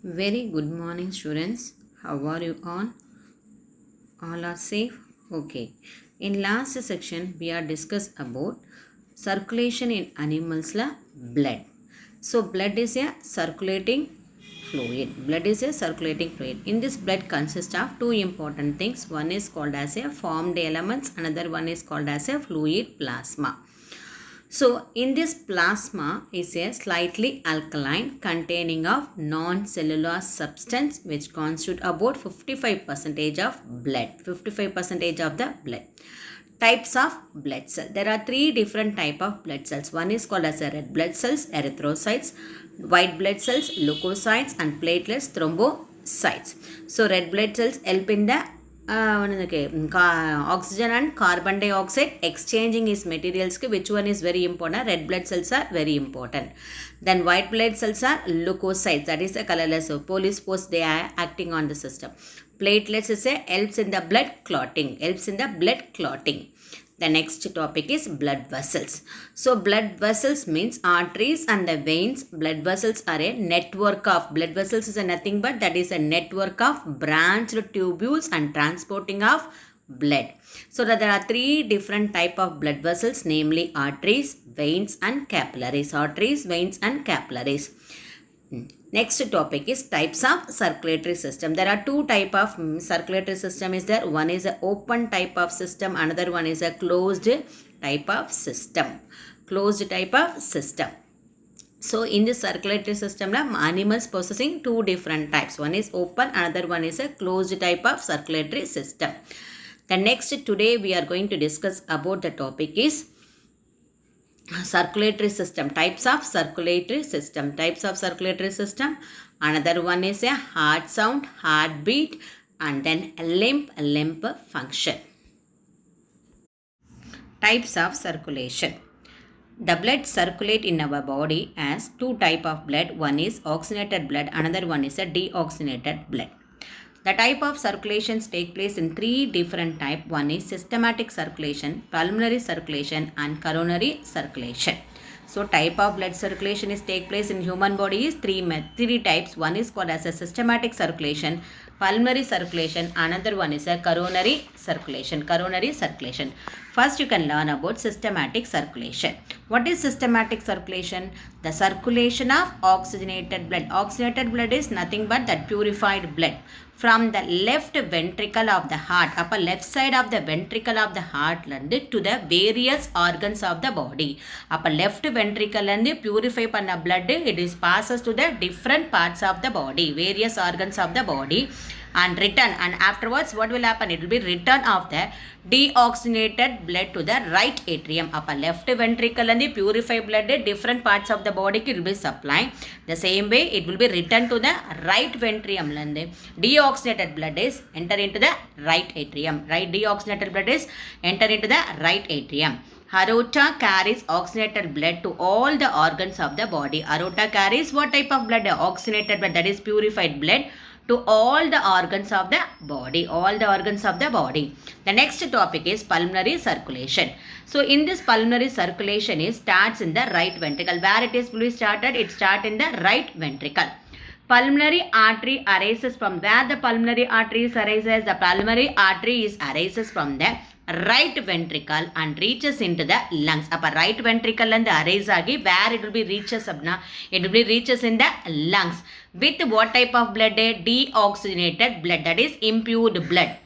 Very good morning, students. How are you all? All are safe? Okay. In last section, we are discussed about circulation in animals la blood. So, blood is a circulating fluid. Blood is a circulating fluid. In this blood consists of two important things. One is called as a formed elements. Another one is called as a fluid plasma. So, in this plasma is a slightly alkaline containing of non-cellular substance which constitute about 55% of blood. 55% of the blood. Types of blood cell. There are three different type of blood cells. One is called as a red blood cells, erythrocytes, white blood cells, leukocytes and platelets, thrombocytes. So, red blood cells help in the oxygen and carbon dioxide exchanging is materials. Which one is very important? Red blood cells are very important. Then white blood cells are leukocytes, that is a colorless police post, they are acting on the system. Platelets is a helps in the blood clotting, The next topic is blood vessels. So blood vessels means arteries and the veins. Blood vessels are a network of, blood vessels is a nothing but that is a network of branched tubules and transporting of blood. So that there are three different type of blood vessels, namely arteries, veins and capillaries. Arteries, veins and capillaries. Next topic is types of circulatory system. There are two type of circulatory system is there. One is a open type of system. Another one is a closed type of system. So in this circulatory system, animals possessing two different types. One is open, another one is a closed type of circulatory system. The next today we are going to discuss about the topic is circulatory system. Types of circulatory system. Another one is a heart sound, heartbeat, and then limb function. Types of circulation. The blood circulate in our body as two type of blood. One is oxygenated blood, another one is a deoxygenated blood. The type of circulations take place in three different types. One is systematic circulation, pulmonary circulation and coronary circulation. So type of blood circulation is take place in human body is three types. One is called as a systematic circulation, pulmonary circulation, another one is a coronary circulation. First you can learn about systematic circulation. What is systematic circulation? The circulation of oxygenated blood. Oxygenated blood is nothing but that purified blood from the left ventricle of the heart, upper left side of the ventricle of the heart to the various organs of the body. Upper left ventricle and purify panna blood, it is passes to the different parts of the body, various organs of the body, and return, and afterwards what will happen? It will be return of the deoxygenated blood to the right atrium. Upper left ventricle and the purified blood, different parts of the body will be supplying. The same way it will be returned to the right ventricle and the deoxygenated blood is enter into the right atrium. Deoxygenated blood is enter into the right atrium. Aorta carries oxygenated blood to all the organs of the body. Aorta carries what type of blood? Oxygenated blood, that is purified blood to all the organs of the body. The next topic is pulmonary circulation. So in this pulmonary circulation is starts in the right ventricle. Where it is fully started? It starts in the right ventricle. Pulmonary artery arises from where the pulmonary artery arises? The pulmonary artery is arises from the right ventricle and reaches into the lungs. Upper right ventricle and the arise agi where it will be reaches abna, it will be reaches in the lungs with what type of blood? Deoxygenated blood, that is impure blood.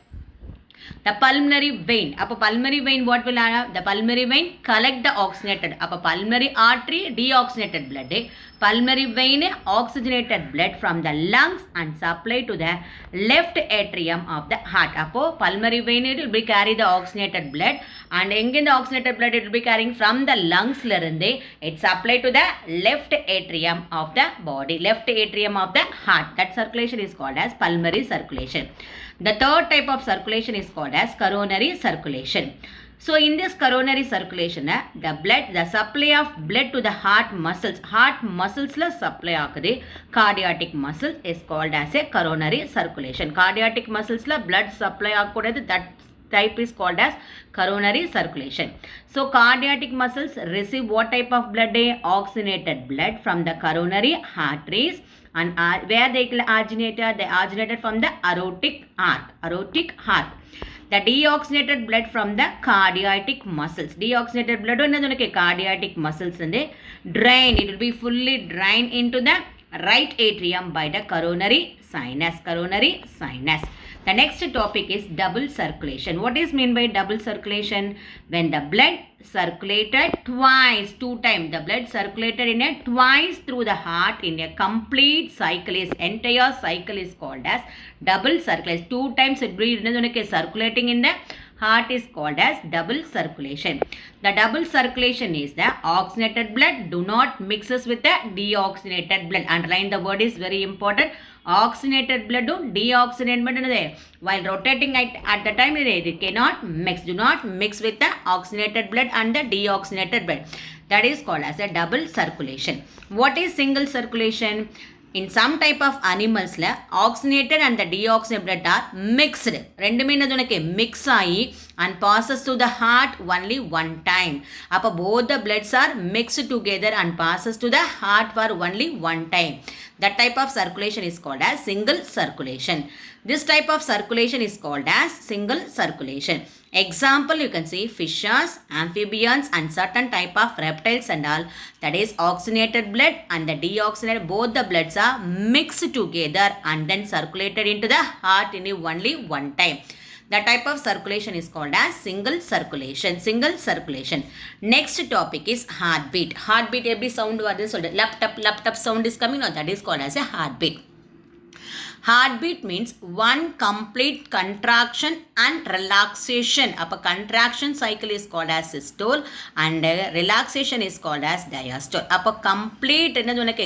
The pulmonary vein. Upper pulmonary vein what will have? The pulmonary vein collect the oxygenated. Upper pulmonary artery deoxygenated blood. Pulmonary vein oxygenated blood from the lungs and supply to the left atrium of the heart. Upper pulmonary vein it will be carry the oxygenated blood, and engine the oxygenated blood it will be carrying from the lungs lerunde it supply to the left atrium of the body, left atrium of the heart. That circulation is called as pulmonary circulation. The third type of circulation is called as coronary circulation. So in this coronary circulation, the supply of blood to the heart muscles la supply ஆகுது. Cardiac muscle is called as a coronary circulation. Cardiac muscles la blood supply ஆகக்கூடாது, that type is called as coronary circulation. So cardiac muscles receive what type of blood? Oxygenated blood from the coronary arteries and where they originated? They originated from the aortic arc. Aortic arc. The deoxygenated blood from the cardiac muscles. Deoxygenated blood is cardiac muscles and they drain. It will be fully drained into the right atrium by the coronary sinus. Coronary sinus. The next topic is double circulation. What is meant by double circulation? When the blood circulated twice, two times. The blood circulated in a twice through the heart in a complete cycle. Entire cycle is called as double circulation. Two times it is circulating in the heart is called as double circulation. The double circulation is the oxygenated blood do not mixes with the deoxygenated blood. Underline the word is very important. Oxygenated blood do deoxygenated blood while rotating at the time it cannot mix. Do not mix with the oxygenated blood and the deoxygenated blood. That is called as a double circulation. What is single circulation? In some type of animals, oxygenated and the deoxygenated blood are mixed. Mix and passes to the heart only one time. Both the bloods are mixed together and passes to the heart for only one time. That type of circulation is called as single circulation. This type of circulation is called as single circulation. Example, you can see fishes, amphibians and certain type of reptiles and all. That is oxygenated blood and the deoxygenated, both the bloods are mixed together and then circulated into the heart in only one time. The type of circulation is called as single circulation. Single circulation. Next topic is heartbeat. Heartbeat every sound was laptop sound is coming. No, that is called as a heartbeat. Heartbeat means one complete contraction and relaxation. A contraction cycle is called as systole and relaxation is called as diastole. A complete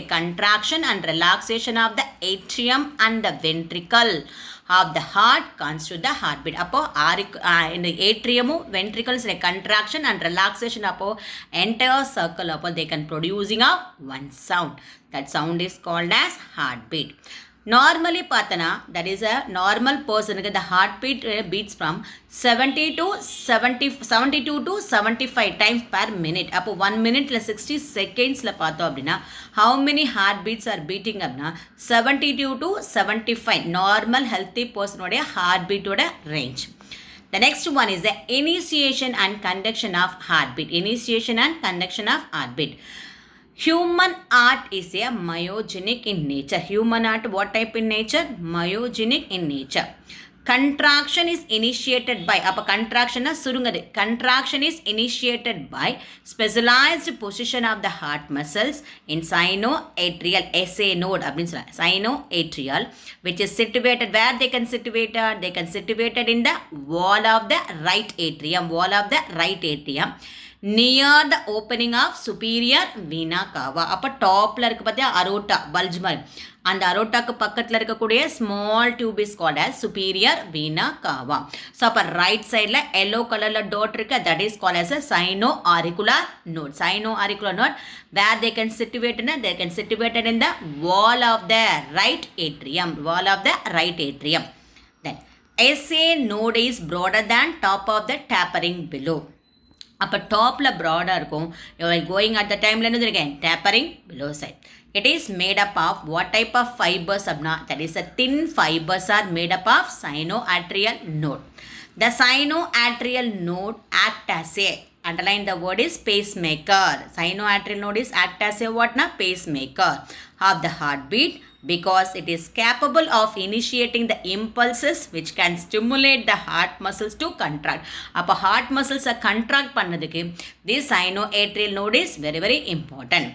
contraction and relaxation of the atrium and the ventricle of the heart constitute the heartbeat. In the atrium, ventricles contraction and relaxation entire circle they can producing one sound. That sound is called as heartbeat. Normally, that is a normal person, the heartbeat beats from 72 to 75 times per minute. 1 minute 60 seconds how many heartbeats are beating up? 72 to 75. Normal healthy person heartbeat range. The next one is the initiation and conduction of heartbeat. Initiation and conduction of heartbeat. Human heart is a myogenic in nature. Human heart, what type in nature? Myogenic in nature. Contraction is initiated by, contraction is initiated by specialized position of the heart muscles in sinoatrial, SA node, sinoatrial, which is situated, where they can situated? They can situated in the wall of the right atrium, near the opening of superior vena cava. Top la aorta, bulge mari. And the aorta ku pakkathula irukkudiya small tube is called as superior vena cava. So, right side la yellow color la dot irukku, that is called as a sinoauricular node. Sinoauricular node, where they can situate in the wall of the right atrium. Then, SA node is broader than top of the tapering below. Top la broader you are going at the time again tapering below side. It is made up of what type of fibers? That is a thin fibers are made up of sinoatrial node. The sinoatrial node act as a, underline the word is pacemaker. Sinoatrial node is act as a what na? Pacemaker of the heartbeat, because it is capable of initiating the impulses which can stimulate the heart muscles to contract. Heart muscles are contract pannadukku this sinoatrial node is very, very important.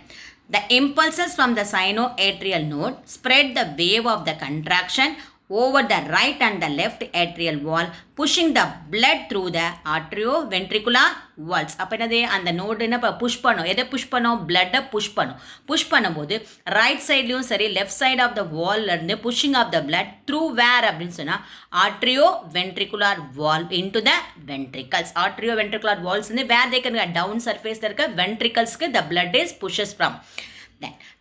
The impulses from the sinoatrial node spread the wave of the contraction over the right and the left atrial wall, pushing the blood through the arterioventricular walls. And the node push blood push பண்ணும்போது right side left side of the wall pushing of the blood through where arterioventricular wall into the ventricles. Arterioventricular walls where they can down surface ventricles the blood is pushes from.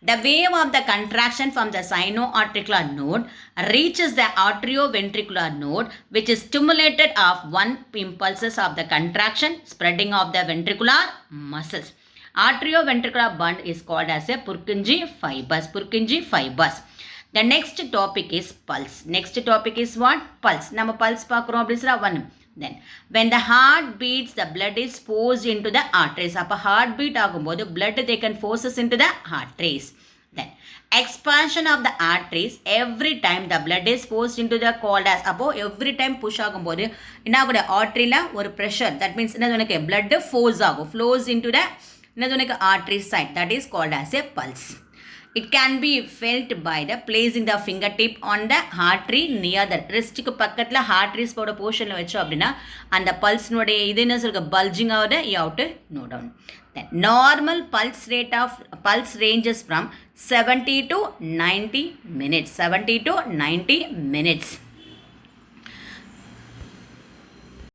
The wave of the contraction from the sinoauricular node reaches the arterioventricular node, which is stimulated of one impulses of the contraction spreading of the ventricular muscles. Arterioventricular band is called as a Purkinje fibers. The next topic is pulse. Next topic is what? Pulse. நம்ம pulse பார்க்குறோம் அப்படின்னு சொல்ல one. Then when the heart beats, the blood is forced into the arteries. அப்போ heart beat ஆகும்போது blood they can forces into the arteries. Then expansion of the arteries, every time the blood is forced into the called as. அப்போ every time push ஆகும்போது என்ன ஆகுது arteryல ஒரு pressure, that means என்ன உனக்கு blood force ஆகும், flows into the என்ன உனக்கு artery side, that is called as a pulse. It can be felt by the placing the fingertip on the artery near the wrist க்கு பக்கத்துல arteries போட portionல வெச்சோம் அப்படினா அந்த pulse நோட இது என்ன சொல்லுங்க bulging ஆகுது, you have to note down. The normal pulse ranges from 70 to 90 minutes. 70 to 90 minutes.